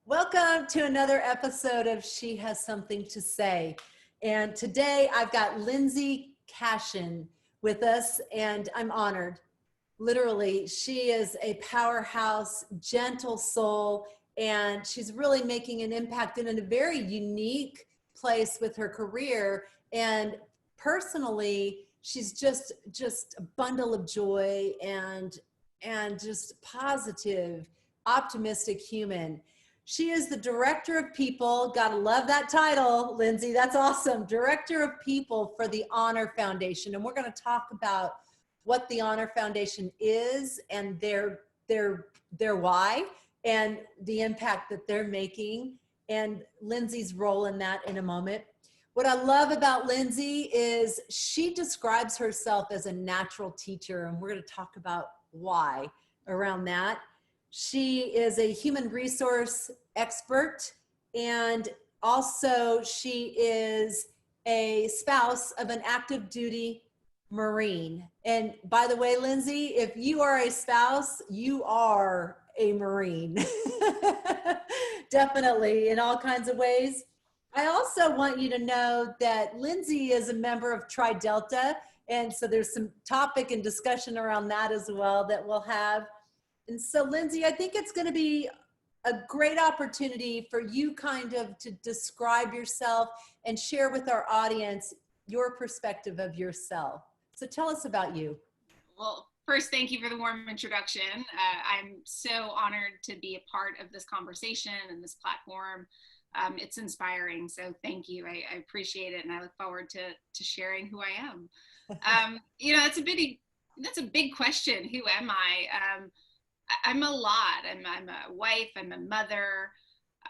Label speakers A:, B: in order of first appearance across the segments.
A: Welcome to another episode of She Has Something to Say. And today I've got Lindsay Cashin with us, and I'm honored. Literally, she is a powerhouse, gentle soul, and she's really making an impact in a very unique place with her career. And personally, she's just a bundle of joy and just positive, optimistic human. She is the Director of People. Gotta love that title, Lindsay. That's awesome. Director of People for the Honor Foundation. And we're going to talk about what the Honor Foundation is and their why and the impact that they're making and Lindsay's role in that in a moment. What I love about Lindsay is she describes herself as a natural teacher, and we're going to talk about why around that. She is a human resource expert, and also she is a spouse of an active duty Marine. And by the way, Lindsay, if you are a spouse, you are a Marine. Definitely, in all kinds of ways. I also want you to know that Lindsay is a member of Tri Delta, and so there's some topic and discussion around that as well that we'll have. And so, Lindsay, I think it's going to be a great opportunity for you kind of to describe yourself and share with our audience your perspective of yourself. So tell us about you.
B: Well, first, thank you for the warm introduction. I'm so honored to be a part of this conversation and this platform. It's inspiring, so thank you. I appreciate it, and I look forward to sharing who I am. That's a big question. Who am I? I'm a lot. I'm a wife, I'm a mother,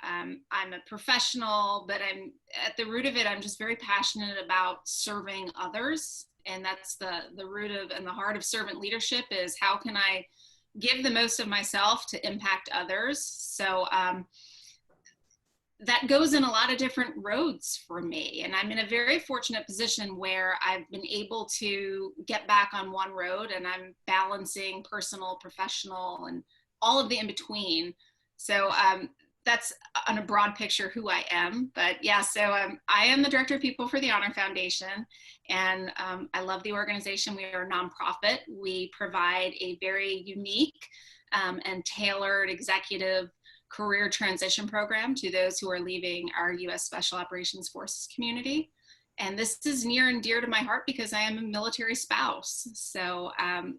B: I'm a professional, but I'm at the root of it, I'm just very passionate about serving others. And that's the root of and the heart of servant leadership is how can I give the most of myself to impact others? So that goes in a lot of different roads for me. And I'm in a very fortunate position where I've been able to get back on one road and I'm balancing personal, professional, and all of the in between. So that's on a broad picture who I am. But yeah, so I am the Director of People for the Honor Foundation. And I love the organization. We are a nonprofit. We provide a very unique and tailored executive career transition program to those who are leaving our U.S. Special Operations Forces community. And this is near and dear to my heart because I am a military spouse. So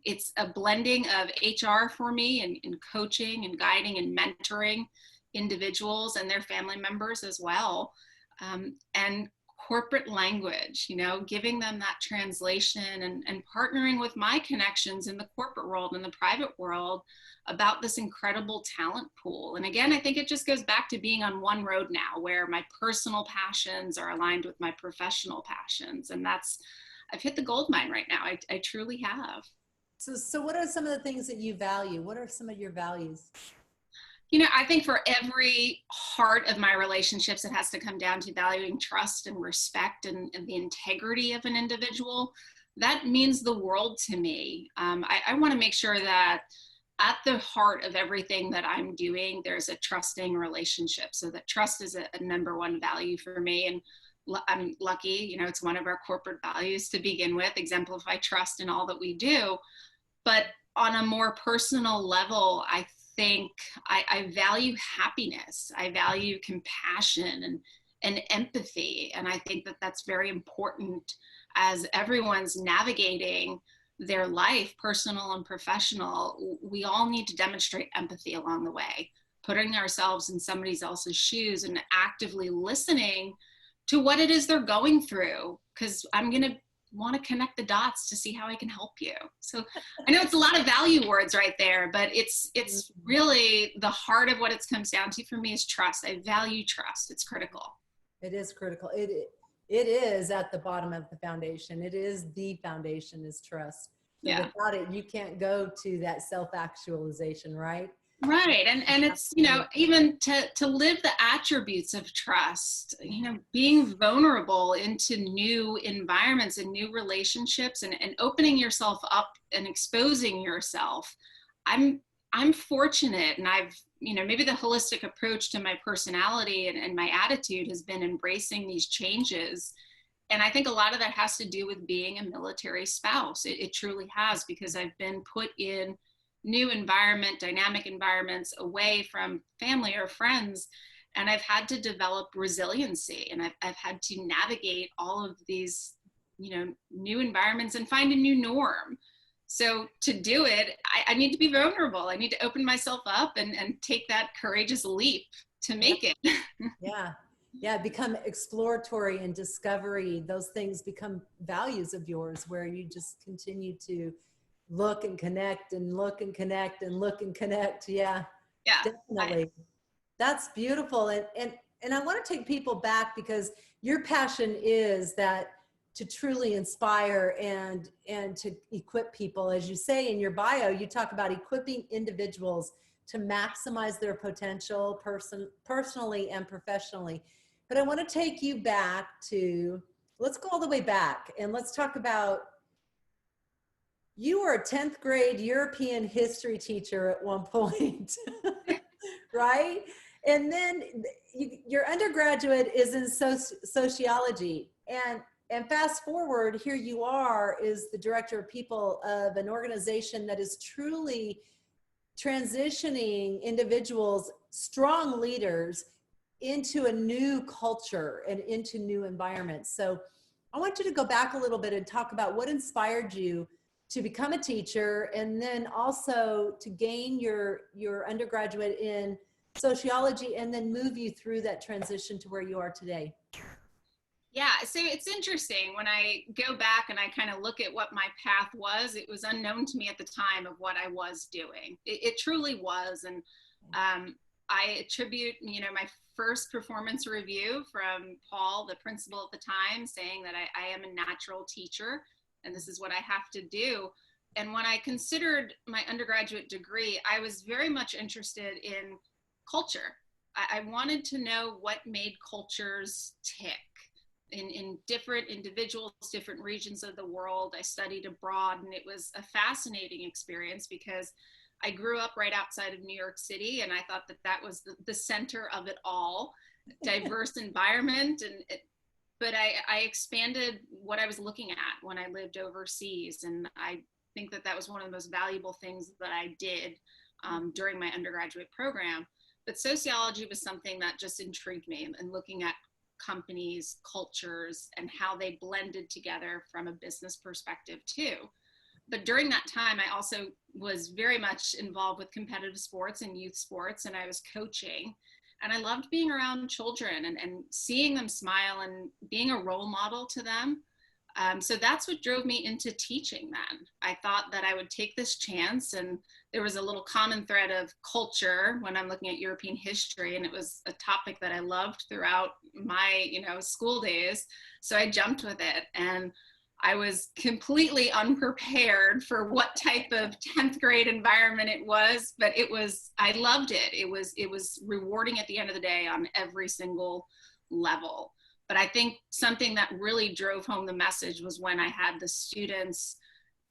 B: it's a blending of HR for me and coaching and guiding and mentoring individuals and their family members as well. And corporate language, giving them that translation and partnering with my connections in the corporate world and the private world about this incredible talent pool. And again, I think it just goes back to being on one road now where my personal passions are aligned with my professional passions. And I've hit the gold mine right now. I truly have.
A: So what are some of the things that you value? What are some of your values?
B: I think for every heart of my relationships, it has to come down to valuing trust and respect and the integrity of an individual. That means the world to me. I want to make sure that at the heart of everything that I'm doing, there's a trusting relationship. So that trust is a number one value for me. And I'm lucky, it's one of our corporate values to begin with, exemplify trust in all that we do. But on a more personal level, I think I value happiness. I value compassion and empathy. And I think that that's very important as everyone's navigating their life, personal and professional. We all need to demonstrate empathy along the way, putting ourselves in somebody else's shoes and actively listening to what it is they're going through. Because I'm going to want to connect the dots to see how I can help you. So I know it's a lot of value words right there, but it's really the heart of what it comes down to for me is trust. I value trust. It's critical.
A: It is critical. It is at the bottom of the foundation. It is the foundation is trust.
B: Yeah.
A: Without it, you can't go to that self-actualization, right?
B: Right. And it's, even to live the attributes of trust, being vulnerable into new environments and new relationships and opening yourself up and exposing yourself. I'm I'm fortunate, and I've, maybe the holistic approach to my personality and my attitude has been embracing these changes. And I think a lot of that has to do with being a military spouse. It truly has, because I've been put in new environment, dynamic environments away from family or friends. And I've had to develop resiliency, and I've had to navigate all of these, new environments and find a new norm. So to do it, I need to be vulnerable. I need to open myself up and take that courageous leap to make it.
A: Yeah. Yeah. Become exploratory and discovery. Those things become values of yours, where you just continue to look and connect and look and connect and look and connect. Yeah,
B: Yeah.
A: definitely. That's beautiful. And I want to take people back, because your passion is that to truly inspire and to equip people. As you say in your bio, you talk about equipping individuals to maximize their potential personally and professionally. But I want to take you back to, let's go all the way back and let's talk about, you were a 10th grade European history teacher at one point, right? And then your undergraduate is in sociology. And fast forward, here you are, is the director of people of an organization that is truly transitioning individuals, strong leaders, into a new culture and into new environments. So I want you to go back a little bit and talk about what inspired you to become a teacher, and then also to gain your undergraduate in sociology, and then move you through that transition to where you are today.
B: Yeah, so it's interesting when I go back and I kind of look at what my path was. It was unknown to me at the time of what I was doing. It truly was. And I attribute, my first performance review from Paul, the principal at the time, saying that I am a natural teacher and this is what I have to do. And when I considered my undergraduate degree, I was very much interested in culture. I wanted to know what made cultures tick in different individuals, different regions of the world. I studied abroad, and it was a fascinating experience because I grew up right outside of New York City, and I thought that that was the center of it all, diverse environment. But I expanded what I was looking at when I lived overseas. And I think that that was one of the most valuable things that I did during my undergraduate program. But sociology was something that just intrigued me, and looking at companies, cultures, and how they blended together from a business perspective too. But during that time, I also was very much involved with competitive sports and youth sports, and I was coaching. And I loved being around children and seeing them smile and being a role model to them. So that's what drove me into teaching then. I thought that I would take this chance, and there was a little common thread of culture when I'm looking at European history, and it was a topic that I loved throughout my, school days. So I jumped with it, and I was completely unprepared for what type of 10th grade environment it was, but I loved it. It was rewarding at the end of the day on every single level. But I think something that really drove home the message was when I had the students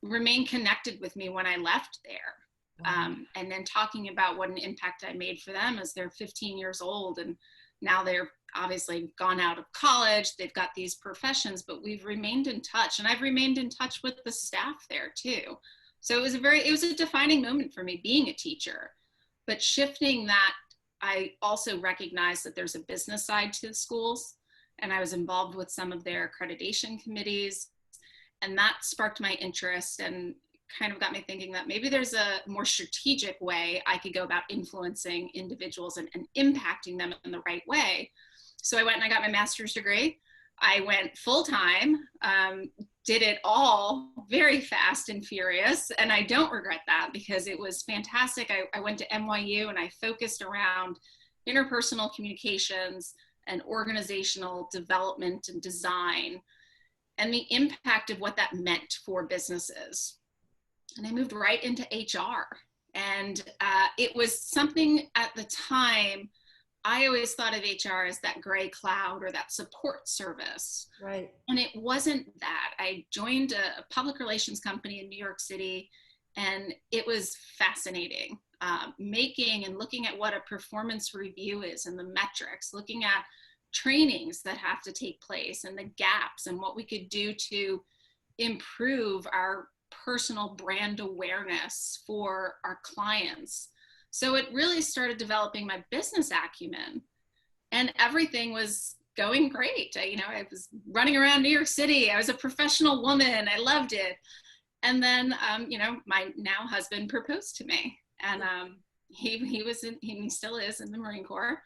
B: remain connected with me when I left there. And then talking about what an impact I made for them as they're 15 years old. And now they're obviously gone out of college. They've got these professions, but we've remained in touch. And I've remained in touch with the staff there too. So it was a defining moment for me being a teacher. But shifting that, I also recognized that there's a business side to the schools. And I was involved with some of their accreditation committees. And that sparked my interest and kind of got me thinking that maybe there's a more strategic way I could go about influencing individuals and impacting them in the right way. So I went and I got my master's degree. I went full-time, did it all very fast and furious. And I don't regret that because it was fantastic. I went to NYU and I focused around interpersonal communications and organizational development and design, and the impact of what that meant for businesses. And I moved right into HR. And it was something at the time, I always thought of HR as that gray cloud or that support service.
A: Right.
B: And it wasn't that. I joined a public relations company in New York City, And it was fascinating, making and looking at what a performance review is and the metrics, looking at trainings that have to take place and the gaps and what we could do to improve our personal brand awareness for our clients. So it really started developing my business acumen, and everything was going great. I was running around New York City. I was a professional woman. I loved it. And then, my now husband proposed to me, and he still is in the Marine Corps.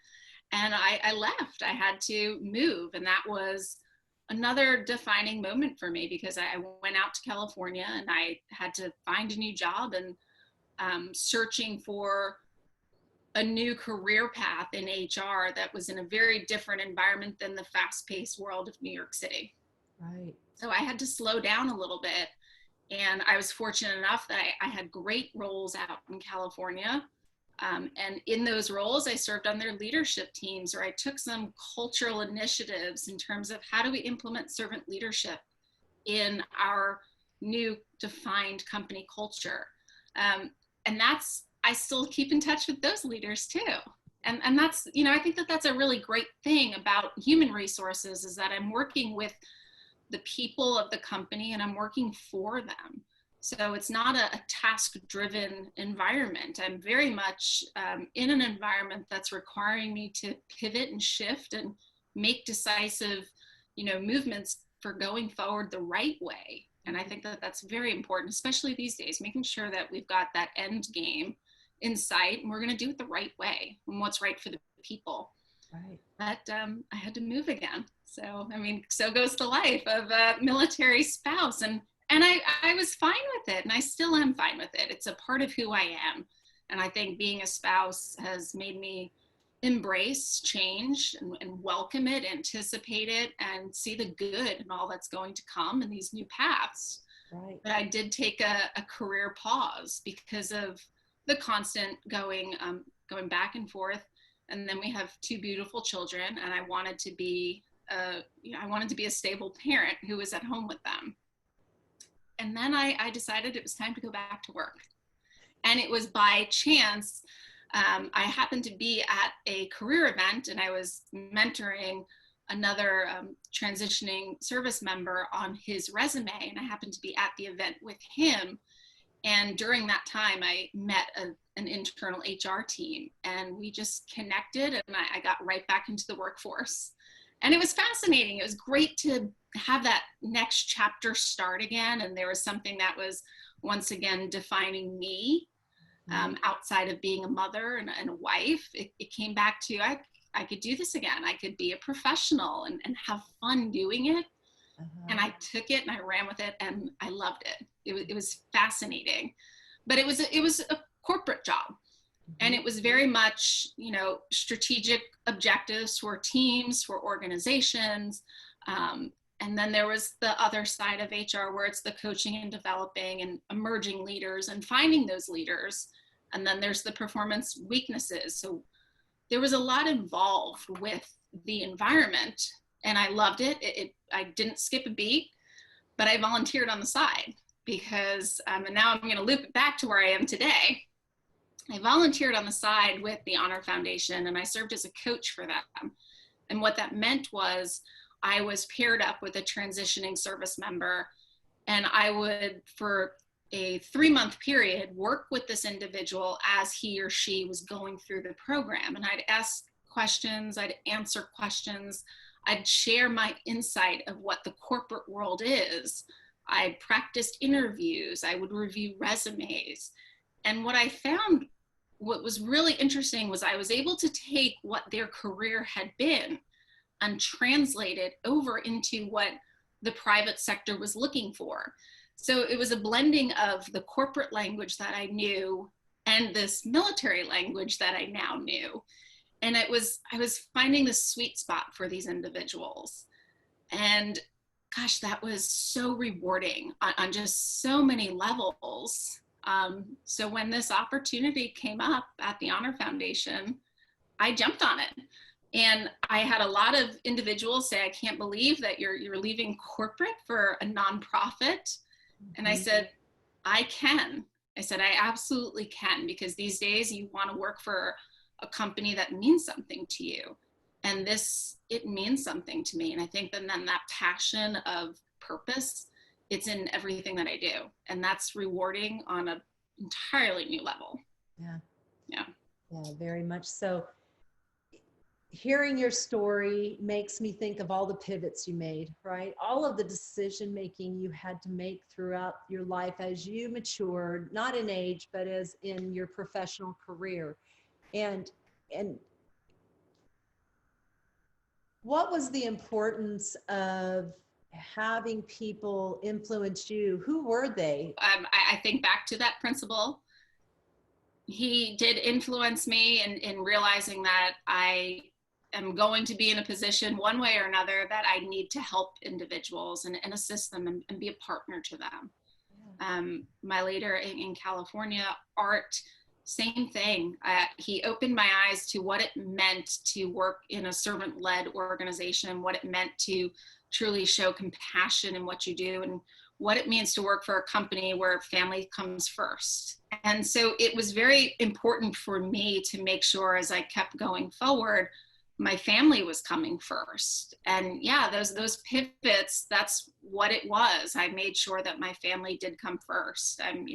B: And I left. I had to move, and that was another defining moment for me, because I went out to California and I had to find a new job, and searching for a new career path in HR that was in a very different environment than the fast-paced world of New York City.
A: Right.
B: So I had to slow down a little bit. And I was fortunate enough that I had great roles out in California. And in those roles, I served on their leadership teams, or I took some cultural initiatives in terms of how do we implement servant leadership in our new defined company culture. And I still keep in touch with those leaders too. And that's, I think that that's a really great thing about human resources, is that I'm working with the people of the company and I'm working for them. So it's not a task-driven environment. I'm very much in an environment that's requiring me to pivot and shift and make decisive, movements for going forward the right way. And I think that that's very important, especially these days, making sure that we've got that end game in sight and we're going to do it the right way and what's right for the people.
A: Right.
B: But I had to move again. So, so goes the life of a military spouse. And I was fine with it, and I still am fine with it. It's a part of who I am. And I think being a spouse has made me embrace change and welcome it, anticipate it, and see the good and all that's going to come in these new paths.
A: Right.
B: But I did take a career pause because of the constant going back and forth. And then we have two beautiful children, and I wanted to be a stable parent who was at home with them. And then I decided it was time to go back to work. And it was by chance. I happened to be at a career event, and I was mentoring another transitioning service member on his resume, and I happened to be at the event with him. And during that time, I met an internal HR team, and we just connected, and I got right back into the workforce. And it was fascinating. It was great to have that next chapter start again. And there was something that was once again defining me outside of being a mother and a wife. It came back to, I could do this again. I could be a professional and have fun doing it. And I took it and I ran with it, and I loved it. It was fascinating, but it was a corporate job. And it was very much, strategic objectives for teams, for organizations. And then there was the other side of HR where it's the coaching and developing and emerging leaders and finding those leaders. And then there's the performance weaknesses. So there was a lot involved with the environment, and I loved it. I didn't skip a beat, but I volunteered on the side because, and now I'm going to loop it back to where I am today. I volunteered on the side with the Honor Foundation, and I served as a coach for them. And what that meant was I was paired up with a transitioning service member, and I would, for a 3-month period, work with this individual as he or she was going through the program. And I'd ask questions, I'd answer questions, I'd share my insight of what the corporate world is. I practiced interviews, I would review resumes. And what I found, what was really interesting, was I was able to take what their career had been and translate it over into what the private sector was looking for. So it was a blending of the corporate language that I knew and this military language that I now knew. And I was finding the sweet spot for these individuals. And gosh, that was so rewarding on just so many levels. So when this opportunity came up at the Honor Foundation, I jumped on it. And I had a lot of individuals say, I can't believe that you're leaving corporate for a nonprofit. And I said, I can. I said, I absolutely can, because these days you want to work for a company that means something to you. And this, it means something to me. And I think that then that passion of purpose, it's in everything that I do. And that's rewarding on an entirely new level.
A: Yeah.
B: Yeah.
A: Yeah, very much so. Hearing your story makes me think of all the pivots you made, right? All of the decision making you had to make throughout your life as you matured, not in age, but as in your professional career. And what was the importance of having people influence you? Who were they?
B: I think back to that principle. He did influence me in realizing that I am going to be in a position one way or another that I need to help individuals and assist them and be a partner to them. My leader in California, Art, same thing. He opened my eyes to what it meant to work in a servant-led organization, what it meant to truly show compassion in what you do, and what it means to work for a company where family comes first. And so it was very important for me to make sure, as I kept going forward, my family was coming first. And yeah, those pivots, that's what it was. I made sure that my family did come first. I'm,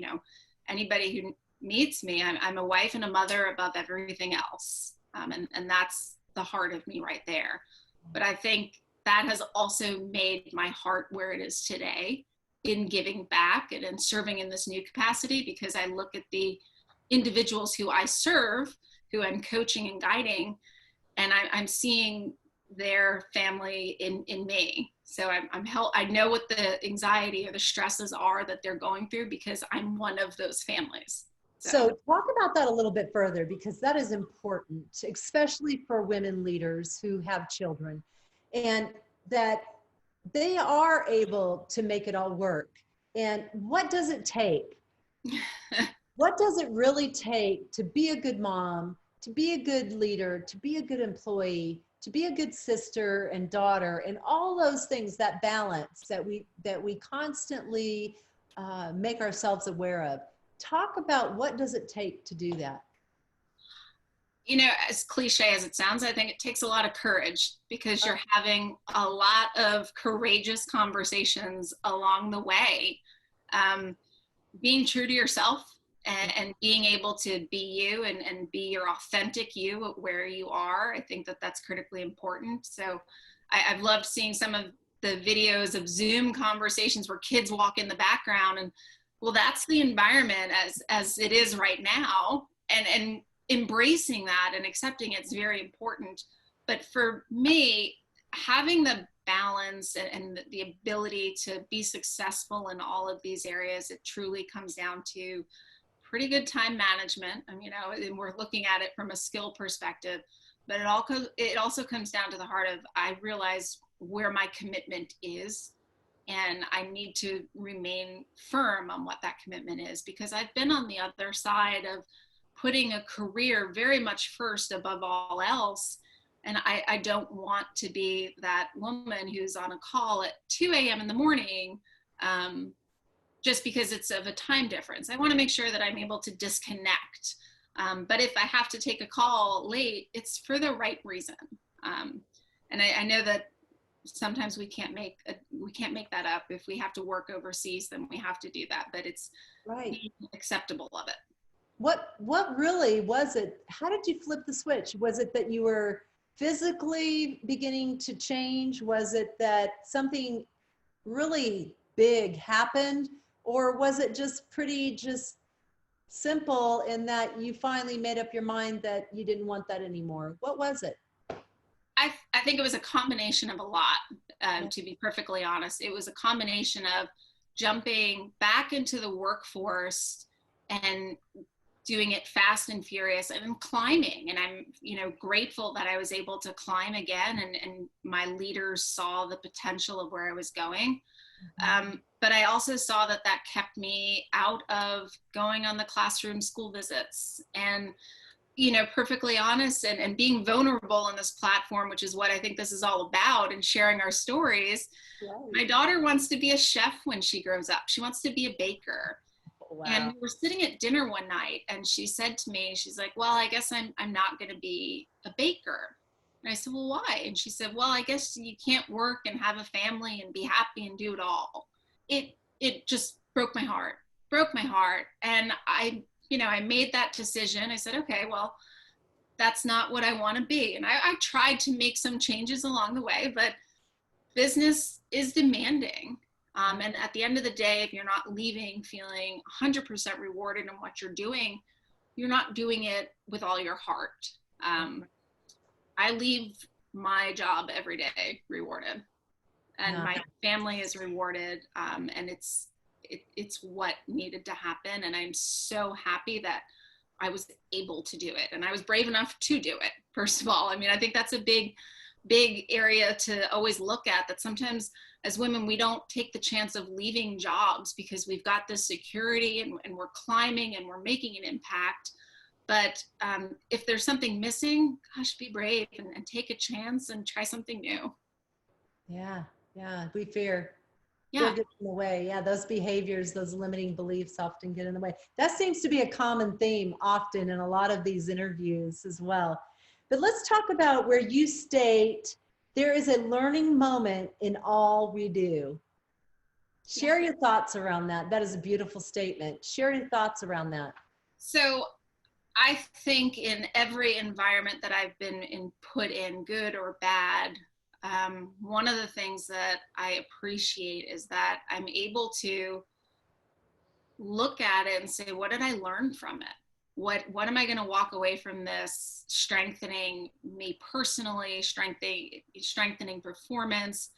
B: anybody who meets me, I'm a wife and a mother above everything else. And that's the heart of me right there. But I think that has also made my heart where it is today in giving back and in serving in this new capacity, because I look at the individuals who I serve, who I'm coaching and guiding, and I'm seeing their family in me. So I know what the anxiety or the stresses are that they're going through, because I'm one of those families.
A: So talk about that a little bit further, because that is important, especially for women leaders who have children, and that they are able to make it all work. And what does it take? What does it really take to be a good mom, to be a good leader, to be a good employee, to be a good sister and daughter, and all those things, that balance that we constantly make ourselves aware of? Talk about what does it take to do that?
B: As cliche as it sounds, I think it takes a lot of courage, because you're having a lot of courageous conversations along the way. Being true to yourself and being able to be you and be your authentic you where you are. I think that that's critically important. So I've loved seeing some of the videos of Zoom conversations where kids walk in the background, and well, that's the environment as it is right now. And embracing that and accepting it's very important. But for me, having the balance and the ability to be successful in all of these areas, it truly comes down to pretty good time management. And we're looking at it from a skill perspective, but it also comes down to the heart of, I realize where my commitment is, and I need to remain firm on what that commitment is, because I've been on the other side of putting a career very much first above all else. And I don't want to be that woman who's on a call at 2 a.m. in the morning, just because it's of a time difference. I want to make sure that I'm able to disconnect. But if I have to take a call late, it's for the right reason. And I know that sometimes we can't make that up. If we have to work overseas, then we have to do that. But it's
A: right.
B: Being acceptable of it.
A: What really was it? How did you flip the switch? Was it that you were physically beginning to change? Was it that something really big happened? Or was it just pretty simple in that you finally made up your mind that you didn't want that anymore? What was it?
B: I think it was a combination of a lot, to be perfectly honest. It was a combination of jumping back into the workforce and doing it fast and furious and climbing. And I'm, grateful that I was able to climb again, and my leaders saw the potential of where I was going. But I also saw that kept me out of going on the classroom school visits, and, perfectly honest and being vulnerable on this platform, which is what I think this is all about, and sharing our stories. Right. My daughter wants to be a chef when she grows up. She wants to be a baker. And
A: Wow.
B: we were sitting at dinner one night and she said to me, she's like, well, I guess I'm not going to be a baker. And I said, well, why? And she said, well, I guess you can't work and have a family and be happy and do it all. It just broke my heart. And I made that decision. I said, okay, well, that's not what I want to be. And I tried to make some changes along the way, but business is demanding. And at the end of the day, if you're not leaving feeling 100% rewarded in what you're doing, you're not doing it with all your heart. I leave my job every day rewarded, and
A: Yeah.
B: my family is rewarded, and it's what needed to happen. And I'm so happy that I was able to do it, and I was brave enough to do it. First of all, I mean, I think that's a big area to always look at, that sometimes as women, we don't take the chance of leaving jobs because we've got this security and we're climbing and we're making an impact. But if there's something missing, gosh, be brave and take a chance and try something new.
A: Yeah. Yeah. We fear
B: Yeah.
A: gets in the way. Yeah. Those behaviors, those limiting beliefs often get in the way. That seems to be a common theme often in a lot of these interviews as well. But let's talk about where you state there is a learning moment in all we do. Share your thoughts around that. That is a beautiful statement. Share your thoughts around that.
B: So I think in every environment that I've been put in, good or bad, one of the things that I appreciate is that I'm able to look at it and say, what did I learn from it? What am I going to walk away from this strengthening me personally, strengthening performance,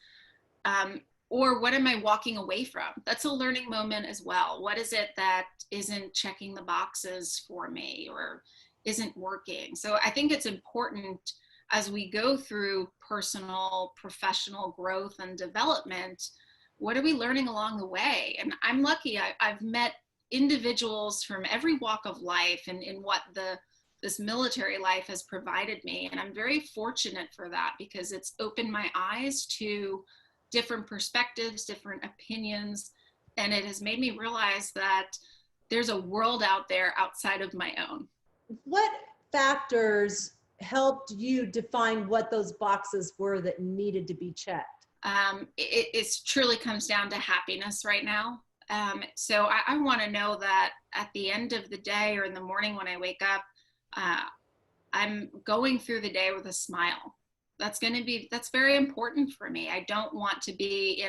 B: or what am I walking away from? That's a learning moment as well. What is it that isn't checking the boxes for me or isn't working? So I think it's important as we go through personal, professional growth and development, what are we learning along the way? And I'm lucky, I've met individuals from every walk of life and in what this military life has provided me. And I'm very fortunate for that because it's opened my eyes to different perspectives, different opinions, and it has made me realize that there's a world out there outside of my own.
A: What factors helped you define what those boxes were that needed to be checked?
B: It truly comes down to happiness right now. So I want to know that at the end of the day or in the morning when I wake up, I'm going through the day with a smile. That's very important for me. I don't want to be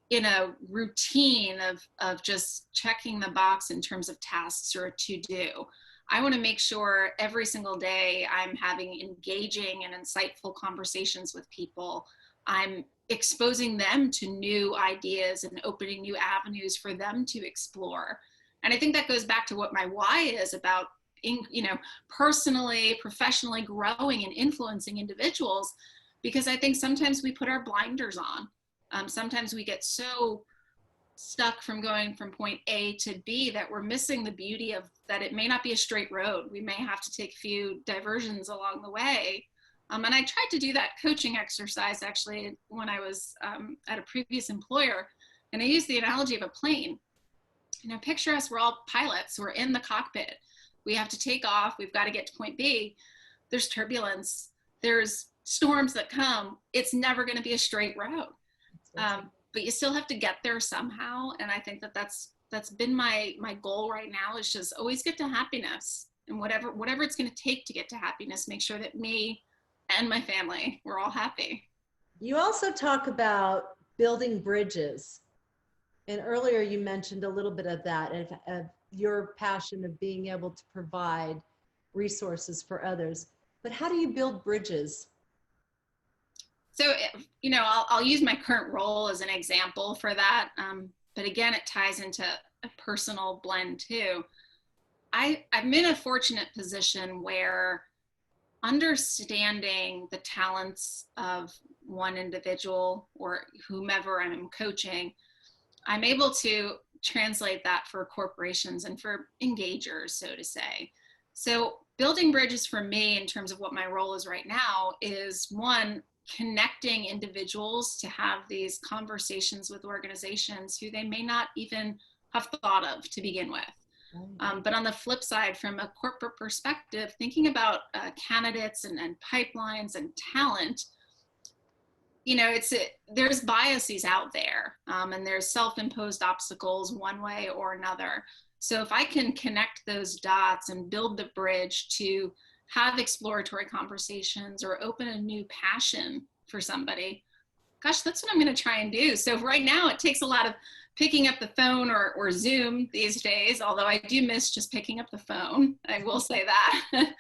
B: in a routine of just checking the box in terms of tasks or to do. I want to make sure every single day I'm having engaging and insightful conversations with people. I'm exposing them to new ideas and opening new avenues for them to explore. And I think that goes back to what my why is about, personally, professionally growing and influencing individuals, because I think sometimes we put our blinders on. Sometimes we get so stuck from going from point A to B that we're missing the beauty of that. It may not be a straight road. We may have to take a few diversions along the way. And I tried to do that coaching exercise actually when I was at a previous employer. And I used the analogy of a plane. Picture us, we're all pilots. We're in the cockpit. We have to take off. We've got to get to point B. There's turbulence. There's storms that come. It's never going to be a straight road. But you still have to get there somehow. And I think that's been my goal right now, is just always get to happiness. And whatever it's going to take to get to happiness, make sure that me and my family, we're all happy.
A: You also talk about building bridges. And earlier you mentioned a little bit of that, of your passion of being able to provide resources for others. But how do you build bridges?
B: So, I'll use my current role as an example for that. But again, it ties into a personal blend too. I'm in a fortunate position where understanding the talents of one individual or whomever I'm coaching, I'm able to translate that for corporations and for engagers, so to say. So building bridges for me in terms of what my role is right now is, one, connecting individuals to have these conversations with organizations who they may not even have thought of to begin with. But on the flip side, from a corporate perspective, thinking about candidates and pipelines and talent, you know, there's biases out there, and there's self-imposed obstacles one way or another. So if I can connect those dots and build the bridge to have exploratory conversations or open a new passion for somebody, gosh, that's what I'm going to try and do. So right now it takes a lot of picking up the phone or Zoom these days, although I do miss just picking up the phone. I will say that.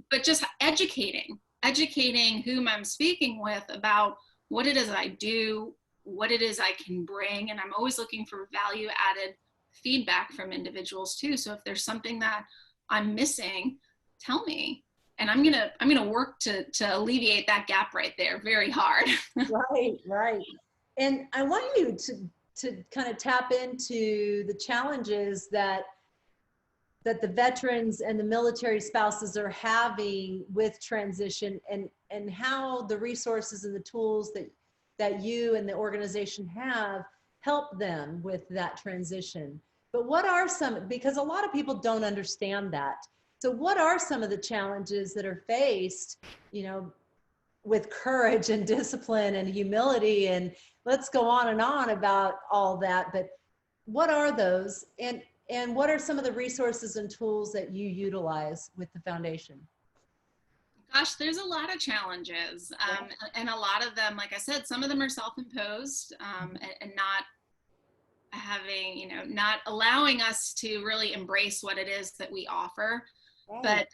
B: But just educating whom I'm speaking with about what it is I do, what it is I can bring. And I'm always looking for value added feedback from individuals too. So if there's something that I'm missing, tell me. And I'm gonna work to alleviate that gap right there very hard.
A: Right. And I want you to kind of tap into the challenges that the veterans and the military spouses are having with transition, and how the resources and the tools that you and the organization have helped them with that transition. But what are some, because a lot of people don't understand that. So what are some of the challenges that are faced, you know, with courage and discipline and humility, and let's go on and on about all that, but what are those, and what are some of the resources and tools that you utilize with the foundation?
B: Gosh, there's a lot of challenges, and a lot of them, like I said, some of them are self-imposed, and not having, you know, not allowing us to really embrace what it is that we offer. But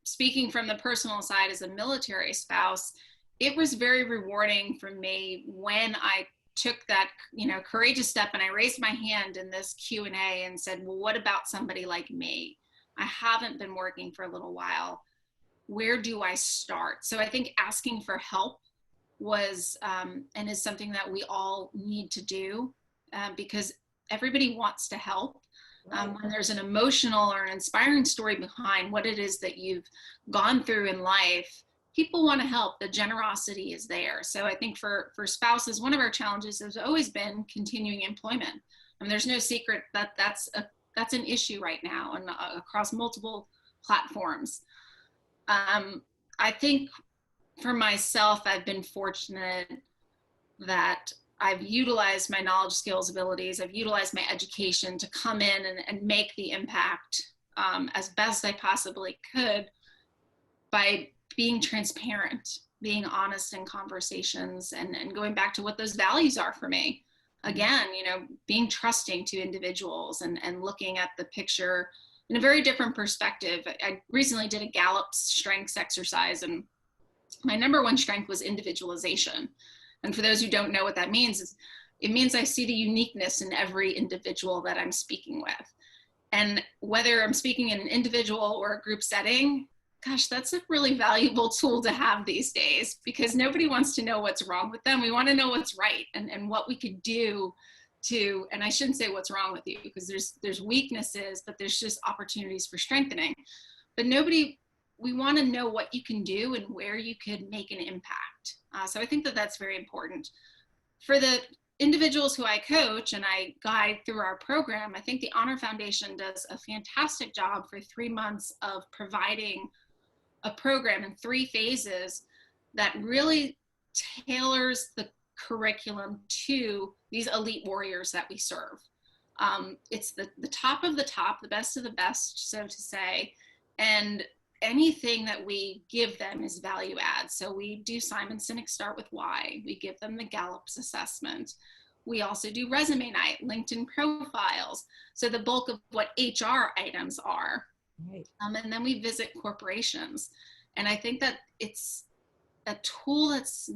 B: speaking from the personal side as a military spouse, it was very rewarding for me when I took that, you know, courageous step and I raised my hand in this Q&A and said, well, what about somebody like me? I haven't been working for a little while. Where do I start? So I think asking for help was and is something that we all need to do, because everybody wants to help. When there's an emotional or an inspiring story behind what it is that you've gone through in life, people want to help. The generosity is there. So I think for spouses, one of our challenges has always been continuing employment. I mean, there's no secret that that's an issue right now, and across multiple platforms. I think for myself, I've been fortunate that I've utilized my knowledge, skills, abilities. I've utilized my education to come in and make the impact as best I possibly could by being transparent, being honest in conversations, and going back to what those values are for me. Again, you know, being trusting to individuals and looking at the picture in a very different perspective. I recently did a Gallup strengths exercise, and my number one strength was individualization. And for those who don't know what that means, it means I see the uniqueness in every individual that I'm speaking with. And whether I'm speaking in an individual or a group setting, gosh, that's a really valuable tool to have these days, because nobody wants to know what's wrong with them. We want to know what's right and what we could do to, and I shouldn't say what's wrong with you, because there's weaknesses, but there's just opportunities for strengthening. But we want to know what you can do and where you could make an impact. So I think that that's very important. For the individuals who I coach and I guide through our program, I think the Honor Foundation does a fantastic job for 3 months of providing a program in 3 phases that really tailors the curriculum to these elite warriors that we serve. It's the top of the top, the best of the best, so to say, and anything that we give them is value add. So we do Simon Sinek Start with Why. We give them the Gallup's assessment. We also do resume night, LinkedIn profiles. So the bulk of what HR items are.
A: Right.
B: And then we visit corporations. And I think that it's a tool that's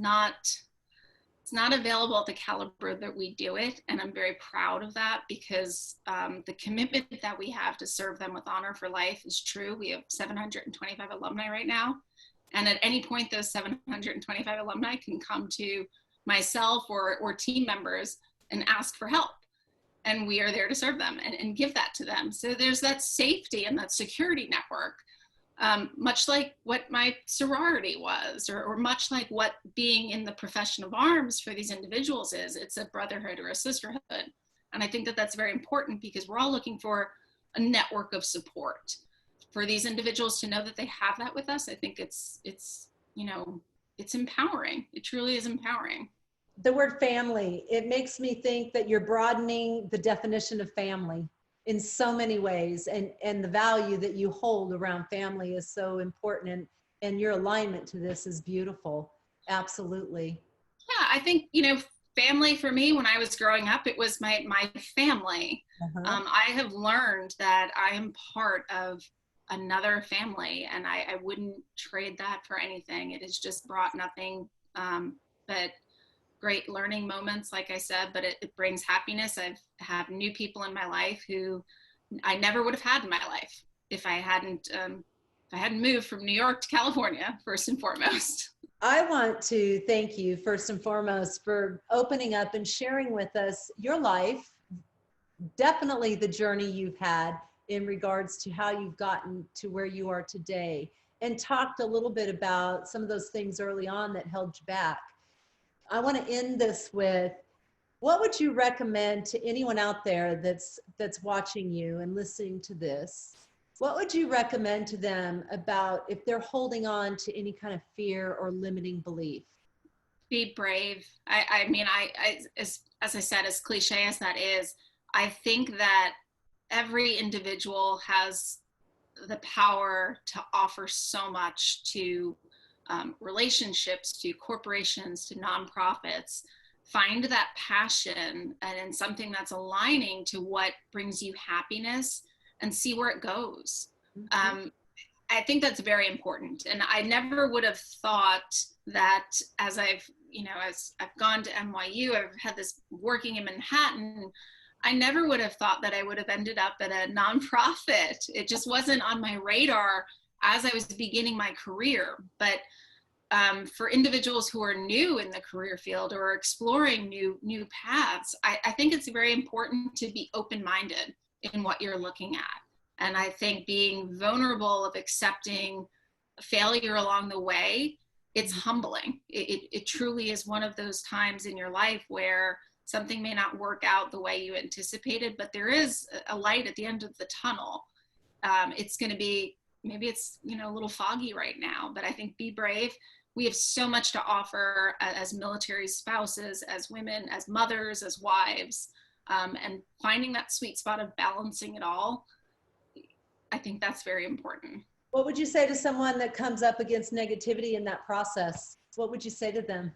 B: it's not available at the caliber that we do it. And I'm very proud of that, because the commitment that we have to serve them with honor for life is true. We have 725 alumni right now. And at any point, those 725 alumni can come to myself or team members and ask for help. And we are there to serve them and give that to them. So there's that safety and that security network. Much like what my sorority was, or much like what being in the profession of arms for these individuals is. It's a brotherhood or a sisterhood. And I think that that's very important because we're all looking for a network of support. For these individuals to know that they have that with us, I think it's empowering. It truly is empowering.
A: The word family, it makes me think that you're broadening the definition of family in so many ways, and the value that you hold around family is so important, and your alignment to this is beautiful. Absolutely.
B: Yeah, I think, family for me, when I was growing up, it was my family.
A: Uh-huh.
B: I have learned that I am part of another family, and I wouldn't trade that for anything. It has just brought nothing but great learning moments, like I said, but it brings happiness. I've had new people in my life who I never would have had in my life if I hadn't moved from New York to California, first and foremost.
A: I want to thank you first and foremost for opening up and sharing with us your life, definitely the journey you've had in regards to how you've gotten to where you are today, and talked a little bit about some of those things early on that held you back. I want to end this with, what would you recommend to anyone out there that's watching you and listening to this? What would you recommend to them about if they're holding on to any kind of fear or limiting belief?
B: Be brave. I mean, as I said, as cliche as that is, I think that every individual has the power to offer so much to relationships, to corporations, to nonprofits. Find that passion and in something that's aligning to what brings you happiness, and see where it goes.
A: Mm-hmm.
B: I think that's very important. And I never would have thought that as I've gone to NYU, I've had this working in Manhattan, I never would have thought that I would have ended up at a nonprofit. It just wasn't on my radar as I was beginning my career. But for individuals who are new in the career field or exploring new paths, I think it's very important to be open-minded in what you're looking at. And I think being vulnerable of accepting failure along the way, it's humbling. It truly is one of those times in your life where something may not work out the way you anticipated, but there is a light at the end of the tunnel. It's going to be, maybe it's, a little foggy right now, but I think be brave. We have so much to offer as military spouses, as women, as mothers, as wives. And finding that sweet spot of balancing it all, I think that's very important.
A: What would you say to someone that comes up against negativity in that process? What would you say to them?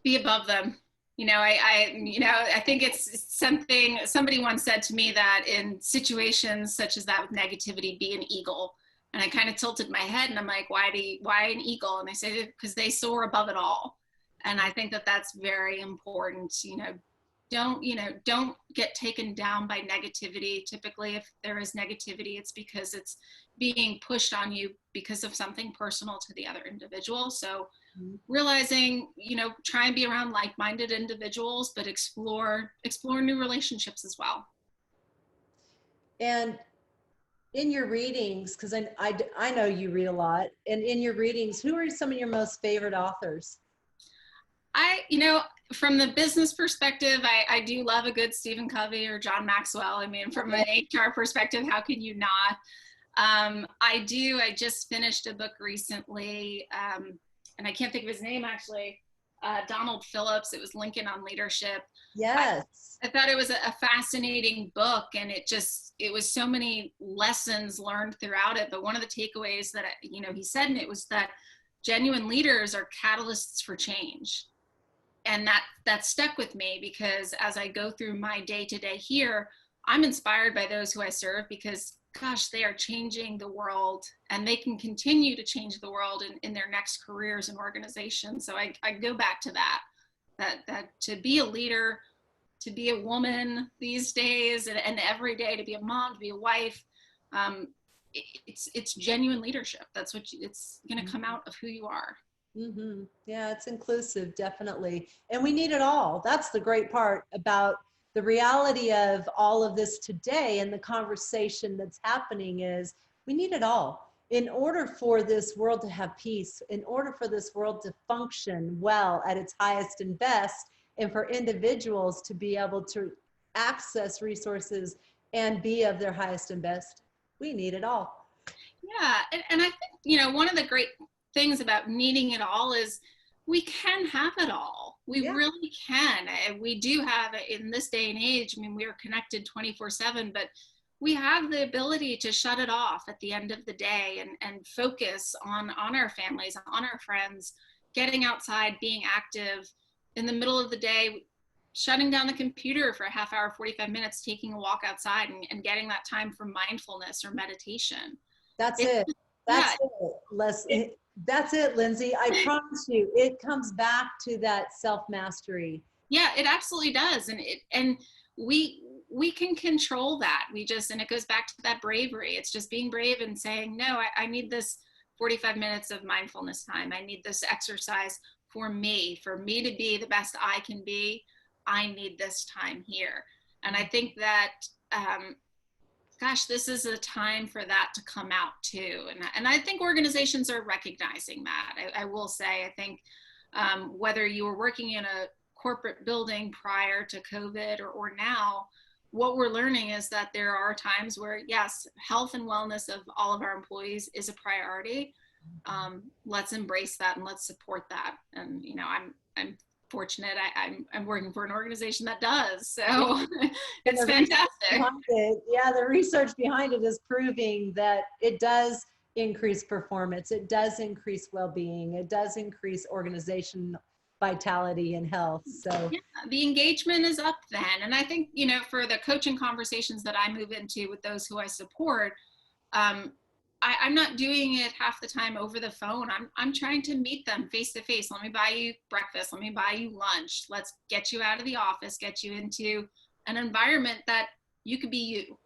B: Be above them. I think it's something somebody once said to me, that in situations such as that with negativity, be an eagle. And I kind of tilted my head and I'm like, why an eagle? And they say, because they soar above it all. And I think that that's very important. Don't get taken down by negativity. Typically, if there is negativity, it's because it's being pushed on you because of something personal to the other individual. So realizing, try and be around like-minded individuals, but explore new relationships as well.
A: And in your readings, because I know you read a lot, and in your readings, who are some of your most favorite authors?
B: From the business perspective, I do love a good Stephen Covey or John Maxwell. I mean, from an HR perspective, how could you not? I just finished a book recently, and I can't think of his name actually, Donald Phillips. It was Lincoln on Leadership.
A: Yes.
B: I thought it was a fascinating book, and it was so many lessons learned throughout it. But one of the takeaways that, he said in it was that genuine leaders are catalysts for change. And that stuck with me, because as I go through my day-to-day here, I'm inspired by those who I serve, because gosh, they are changing the world, and they can continue to change the world in their next careers and organizations. So I go back to that to be a leader, to be a woman these days, and every day to be a mom, to be a wife, it's genuine leadership. That's what it's going to come out of who you are.
A: Mm-hmm. Yeah, it's inclusive, definitely. And we need it all. That's the great part about the reality of all of this today, and the conversation that's happening is we need it all. In order for this world to have peace, in order for this world to function well at its highest and best, and for individuals to be able to access resources and be of their highest and best. We need it all.
B: Yeah. And I think, one of the great things about needing it all is we can have it all. We really can. We do have it in this day and age. I mean, we are connected 24/7, but we have the ability to shut it off at the end of the day and focus on our families, on our friends, getting outside, being active in the middle of the day, shutting down the computer for a half hour, 45 minutes, taking a walk outside and getting that time for mindfulness or meditation.
A: That's it. That's it, Lindsay. I promise you, it comes back to that self-mastery.
B: Yeah, it absolutely does. And we can control that. And it goes back to that bravery. It's just being brave and saying, no, I need this 45 minutes of mindfulness time. I need this exercise for me to be the best I can be. I need this time here. And I think that, this is a time for that to come out too. And I think organizations are recognizing that. I will say, I think whether you were working in a corporate building prior to COVID or now, what we're learning is that there are times where, yes, health and wellness of all of our employees is a priority. Let's embrace that and let's support that. And, I'm fortunate. I'm working for an organization that does. So it's fantastic.
A: Yeah, the research behind it is proving that it does increase performance. It does increase well-being. It does increase organization vitality and health. So
B: yeah, the engagement is up then. And I think, for the coaching conversations that I move into with those who I support, I'm not doing it half the time over the phone. I'm trying to meet them face to face. Let me buy you breakfast. Let me buy you lunch. Let's get you out of the office, get you into an environment that you could be you.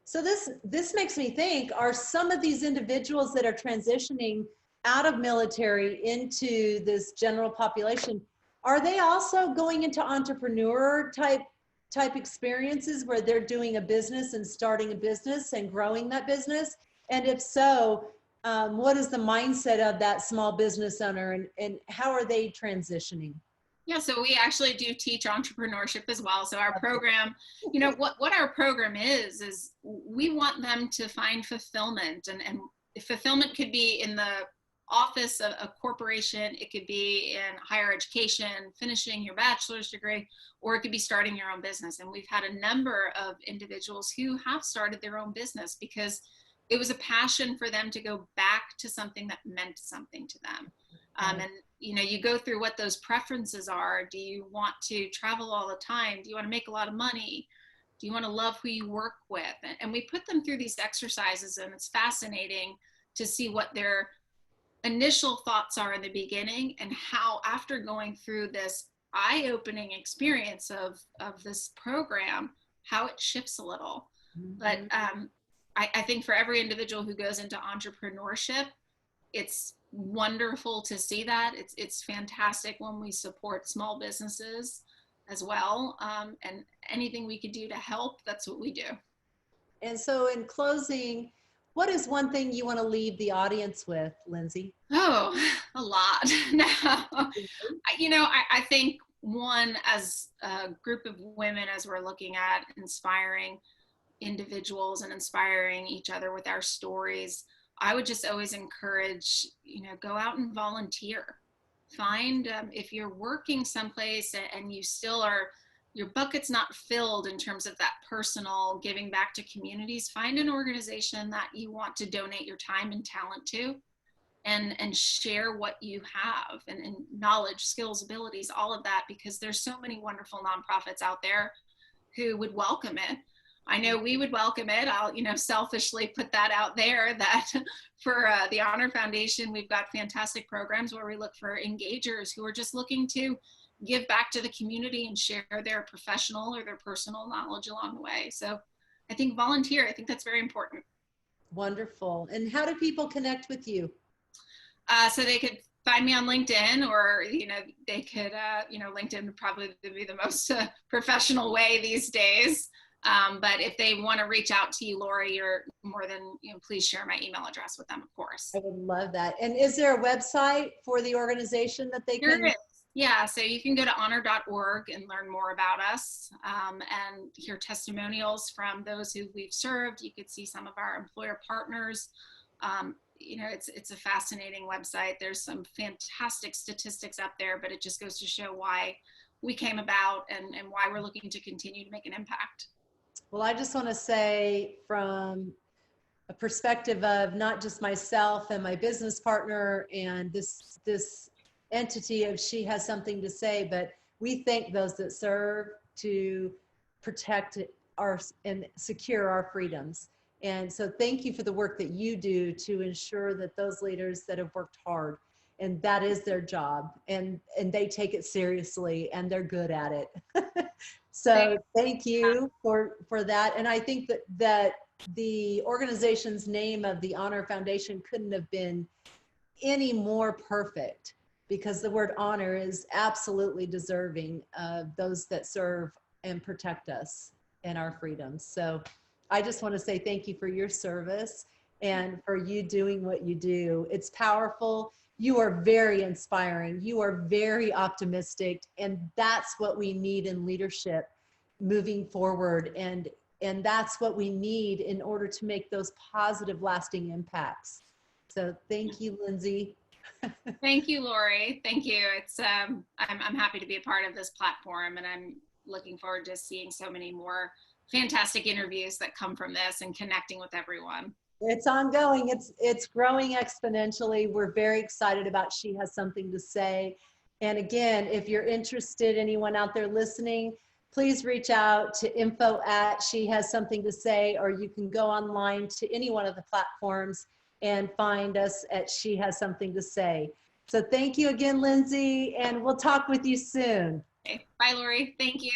A: So this makes me think, are some of these individuals that are transitioning out of military into this general population, are they also going into entrepreneur type experiences where they're doing a business and starting a business and growing that business? And if so, what is the mindset of that small business owner and how are they transitioning?
B: Yeah, so we actually do teach entrepreneurship as well. So our program, what our program is we want them to find fulfillment, and fulfillment could be in the office of a corporation, it could be in higher education, finishing your bachelor's degree, or it could be starting your own business. And we've had a number of individuals who have started their own business because it was a passion for them to go back to something that meant something to them. And you go through what those preferences are. Do you want to travel all the time? Do you want to make a lot of money? Do you want to love who you work with? And we put them through these exercises, and it's fascinating to see what their initial thoughts are in the beginning and how, after going through this eye-opening experience of this program, how it shifts a little. Mm-hmm. But I think for every individual who goes into entrepreneurship, it's wonderful to see that. It's fantastic when we support small businesses as well. And anything we could do to help, that's what we do.
A: And so in closing, what is one thing you want to leave the audience with, Lindsay?
B: Oh, a lot. No, I think one, as a group of women, as we're looking at inspiring individuals and inspiring each other with our stories, I would just always encourage, go out and volunteer. Find, if you're working someplace and you still are, your bucket's not filled in terms of that personal giving back to communities, find an organization that you want to donate your time and talent to and share what you have and knowledge, skills, abilities, all of that, because there's so many wonderful nonprofits out there who would welcome it. I know we would welcome it. I'll, selfishly put that out there that for the Honor Foundation, we've got fantastic programs where we look for engagers who are just looking to give back to the community and share their professional or their personal knowledge along the way. So I think volunteer, I think that's very important.
A: Wonderful. And how do people connect with you?
B: So they could find me on LinkedIn, or, they could, LinkedIn would probably be the most professional way these days. But if they want to reach out to you, Lori, you're more than, please share my email address with them, of course.
A: I would love that. And is there a website for the organization that they can?
B: Yeah, so you can go to honor.org and learn more about us, and hear testimonials from those who we've served. You could see some of our employer partners. It's a fascinating website. There's some fantastic statistics up there, but it just goes to show why we came about and why we're looking to continue to make an impact.
A: Well, I just want to say, from a perspective of not just myself and my business partner and this entity of She Has Something to Say, but we thank those that serve to protect our and secure our freedoms. And so thank you for the work that you do to ensure that those leaders that have worked hard, and that is their job, and they take it seriously and they're good at it. So thank you for that. And I think that the organization's name of the Honor Foundation couldn't have been any more perfect, because the word honor is absolutely deserving of those that serve and protect us and our freedoms. So I just want to say thank you for your service and for you doing what you do. It's powerful. You are very inspiring. You are very optimistic. And that's what we need in leadership moving forward. And that's what we need in order to make those positive, lasting impacts. So thank you, Lindsay.
B: Thank you, Lori. Thank you. It's I'm happy to be a part of this platform, and I'm looking forward to seeing so many more fantastic interviews that come from this and connecting with everyone.
A: It's ongoing. It's growing exponentially. We're very excited about She Has Something to Say. And again, if you're interested, anyone out there listening, please reach out to info@SheHasSomethingToSay, or you can go online to any one of the platforms and find us at She Has Something to Say. So thank you again, Lindsay, and we'll talk with you soon.
B: Okay. Bye, Lori. Thank you.